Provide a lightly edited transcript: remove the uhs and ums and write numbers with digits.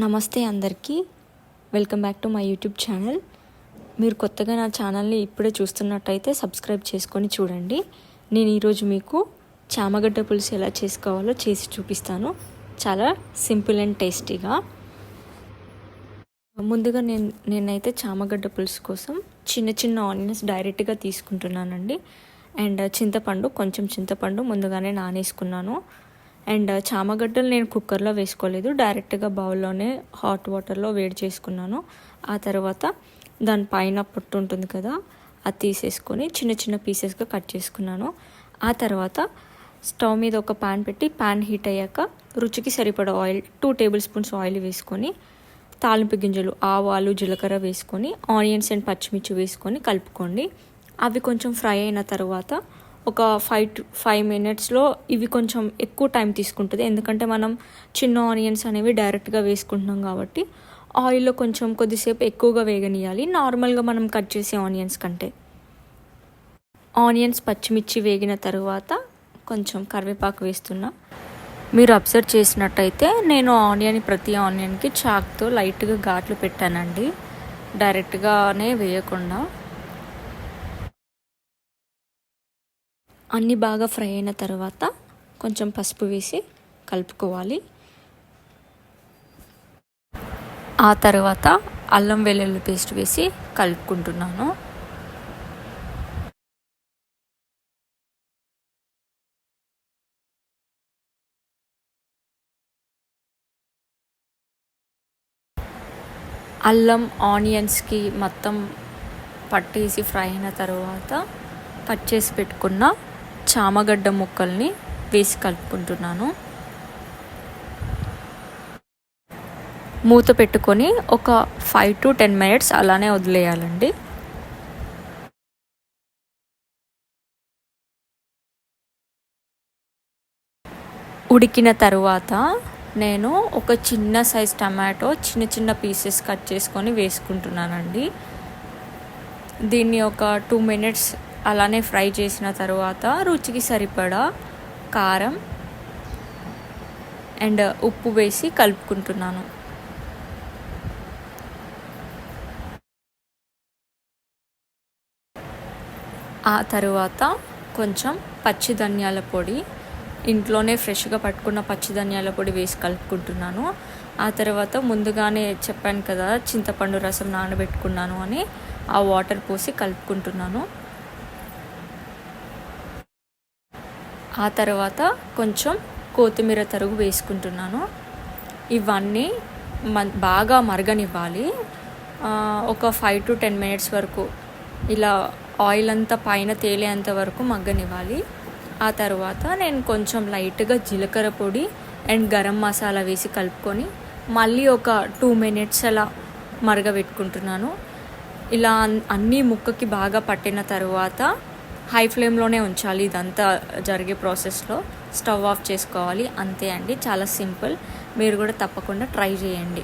నమస్తే అందరికీ, welcome back to my YouTube channel. మీరు కొత్తగా నా ఛానల్ని ఇప్పుడే చూస్తున్నట్టయితే సబ్స్క్రైబ్ చేసుకొని చూడండి. నేను ఈరోజు మీకు చామగడ్డ పులుసు ఎలా చేసుకోవాలో చేసి చూపిస్తాను. చాలా సింపుల్ అండ్ టేస్టీగా. ముందుగా నేనైతే చామగడ్డ పులుసు కోసం చిన్న చిన్న ఆనియన్స్ డైరెక్ట్గా తీసుకుంటున్నానండి. అండ్ కొంచెం చింతపండు ముందుగానే నానేసుకున్నాను. అండ్ చామగడ్డలు నేను కుక్కర్లో వేసుకోలేదు, డైరెక్ట్గా బౌల్లోనే హాట్ వాటర్లో వేడి చేసుకున్నాను. ఆ తర్వాత దానిపైన పొట్టు ఉంటుంది కదా, అది తీసేసుకొని చిన్న చిన్న పీసెస్గా కట్ చేసుకున్నాను. ఆ తర్వాత స్టవ్ మీద ఒక ప్యాన్ పెట్టి ప్యాన్ హీట్ అయ్యాక రుచికి సరిపడా ఆయిల్ 2 టేబుల్ స్పూన్స్ ఆయిల్ వేసుకొని తాలింపు గింజలు, ఆవాలు, జీలకర్ర వేసుకొని ఆనియన్స్ అండ్ పచ్చిమిర్చి వేసుకొని కలుపుకోండి. అవి కొంచెం ఫ్రై అయిన తర్వాత ఒక 5 మినిట్స్లో ఇవి కొంచెం ఎక్కువ టైం తీసుకుంటుంది, ఎందుకంటే మనం చిన్న ఆనియన్స్ అనేవి డైరెక్ట్గా వేసుకుంటున్నాం కాబట్టి ఆయిల్లో కొంచెం కొద్దిసేపు ఎక్కువగా వేగనియాలి, నార్మల్గా మనం కట్ చేసే ఆనియన్స్ కంటే. ఆనియన్స్ పచ్చిమిర్చి వేగిన తర్వాత కొంచెం కరివేపాకు వేస్తున్నా. మీరు అబ్జర్వ్ చేసినట్టయితే నేను ప్రతి ఆనియన్కి చాక్తో లైట్గా ఘాట్లు పెట్టానండి, డైరెక్ట్గానే వేయకుండా. అన్నీ బాగా ఫ్రై అయిన తర్వాత కొంచెం పసుపు వేసి కలుపుకోవాలి. ఆ తర్వాత అల్లం వెల్లుల్లి పేస్ట్ వేసి కలుపుకుంటున్నాను. అల్లం ఆనియన్స్కి మొత్తం పట్టేసి ఫ్రై అయిన తర్వాత కట్ చేసి పెట్టుకున్న చామగడ్డ ముక్కల్ని వేసి కలుపుకుంటున్నాను. మూత పెట్టుకొని ఒక 5 to 10 మినిట్స్ అలానే వదిలేయాలండి. ఉడికిన తర్వాత నేను ఒక చిన్న సైజ్ టమాటో చిన్న చిన్న పీసెస్ కట్ చేసుకొని వేసుకుంటున్నానండి. దీన్ని ఒక 2 మినిట్స్ అలానే ఫ్రై చేసిన తర్వాత రుచికి సరిపడా కారం అండ్ ఉప్పు వేసి కలుపుకుంటున్నాను. ఆ తర్వాత కొంచెం పచ్చి ధనియాల పొడి, ఇంట్లోనే ఫ్రెష్గా పట్టుకున్న పచ్చి ధనియాల పొడి వేసి కలుపుకుంటున్నాను. ఆ తర్వాత ముందుగానే చెప్పాను కదా చింతపండు రసం నానబెట్టుకున్నాను అని, ఆ వాటర్ పోసి కలుపుకుంటున్నాను. ఆ తర్వాత కొంచెం కొత్తిమీర తరుగు వేసుకుంటున్నాను. ఇవన్నీ బాగా మరగనివ్వాలి. ఒక 5 to 10 మినిట్స్ వరకు ఇలా ఆయిల్ అంతా పైన తేలేంత వరకు మగ్గనివ్వాలి. ఆ తర్వాత నేను కొంచెం లైట్గా జీలకర్ర పొడి అండ్ గరం మసాలా వేసి కలుపుకొని మళ్ళీ ఒక 2 మినిట్స్ అలా మరగబెట్టుకుంటున్నాను. ఇలా అన్నీ ముక్కకి బాగా పట్టిన తర్వాత హై ఫ్లేమ్లోనే ఉంచాలి. ఇదంతా జరిగే ప్రాసెస్లో స్టవ్ ఆఫ్ చేసుకోవాలి. అంతే అండి, చాలా సింపుల్. మీరు కూడా తప్పకుండా ట్రై చేయండి.